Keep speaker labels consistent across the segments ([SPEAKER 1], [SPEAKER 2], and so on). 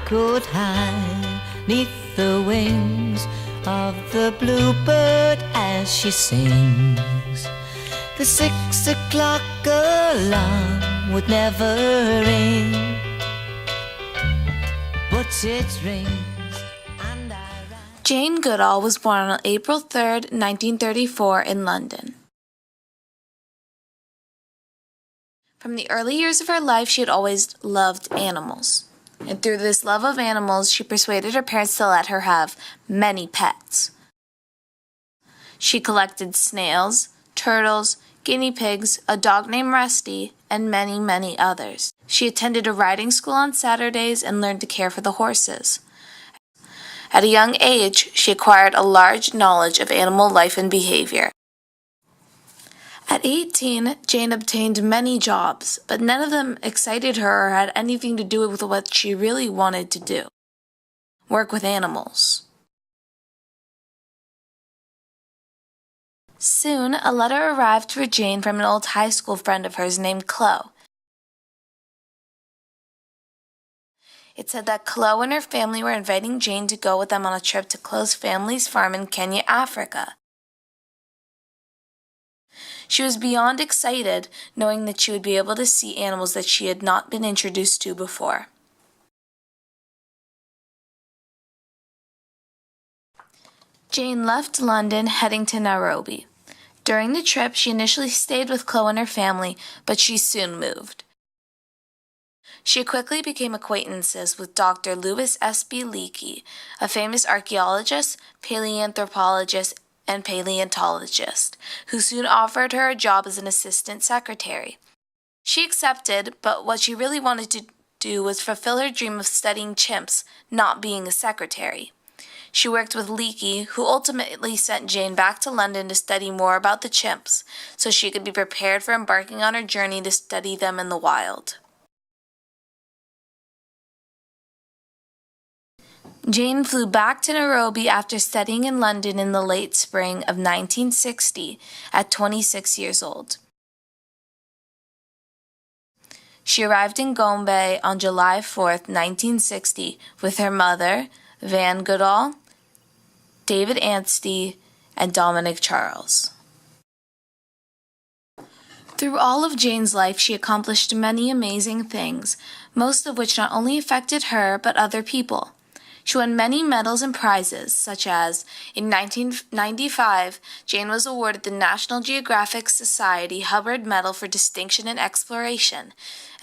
[SPEAKER 1] could hide 'neath the wings of the bluebird as she sings. The 6 o'clock alarm would never ring, but it rings and I rise.
[SPEAKER 2] Jane Goodall was born on April 3, 1934 in London. From the early years of her life, she had always loved animals. And through this love of animals, she persuaded her parents to let her have many pets. She collected snails, turtles, guinea pigs, a dog named Rusty, and many, many others. She attended a riding school on Saturdays and learned to care for the horses. At a young age, she acquired a large knowledge of animal life and behavior. At 18, Jane obtained many jobs, but none of them excited her or had anything to do with what she really wanted to do: work with animals. Soon, a letter arrived for Jane from an old high school friend of hers named Chloe. It said that Chloe and her family were inviting Jane to go with them on a trip to Chloe's family's farm in Kenya, Africa. She was beyond excited, knowing that she would be able to see animals that she had not been introduced to before. Jane left London, heading to Nairobi. During the trip, she initially stayed with Chloe and her family, but she soon moved. She quickly became acquaintances with Dr. Louis S.B. Leakey, a famous archaeologist, paleoanthropologist, and paleontologist, who soon offered her a job as an assistant secretary. She accepted, but what she really wanted to do was fulfill her dream of studying chimps, not being a secretary. She worked with Leakey, who ultimately sent Jane back to London to study more about the chimps, so she could be prepared for embarking on her journey to study them in the wild. Jane flew back to Nairobi after studying in London in the late spring of 1960 at 26 years old. She arrived in Gombe on July 4, 1960, with her mother, Van Goodall, David Anstey, and Dominic Charles. Through all of Jane's life, she accomplished many amazing things, most of which not only affected her but other people. She won many medals and prizes, such as, in 1995, Jane was awarded the National Geographic Society Hubbard Medal for Distinction in Exploration,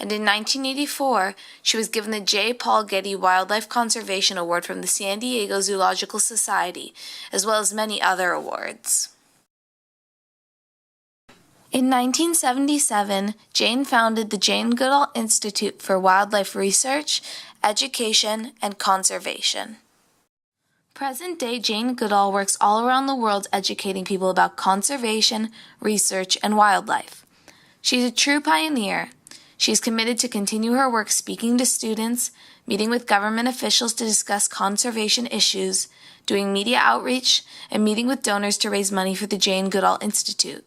[SPEAKER 2] and in 1984, she was given the J. Paul Getty Wildlife Conservation Award from the San Diego Zoological Society, as well as many other awards. In 1977, Jane founded the Jane Goodall Institute for Wildlife Research, Education, and Conservation. Present-day Jane Goodall works all around the world educating people about conservation, research, and wildlife. She's a true pioneer. She's committed to continue her work speaking to students, meeting with government officials to discuss conservation issues, doing media outreach, and meeting with donors to raise money for the Jane Goodall Institute.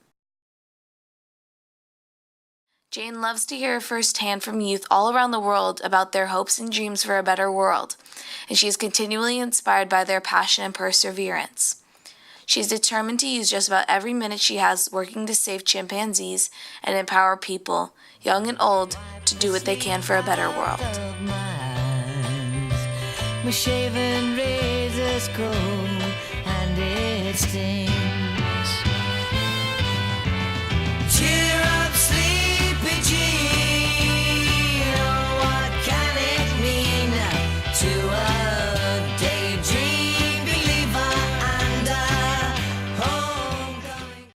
[SPEAKER 2] Jane loves to hear firsthand from youth all around the world about their hopes and dreams for a better world, and she is continually inspired by their passion and perseverance. She is determined to use just about every minute she has working to save chimpanzees and empower people, young and old, to do what they can for a better world.
[SPEAKER 1] My shaven razor's cold and it stings.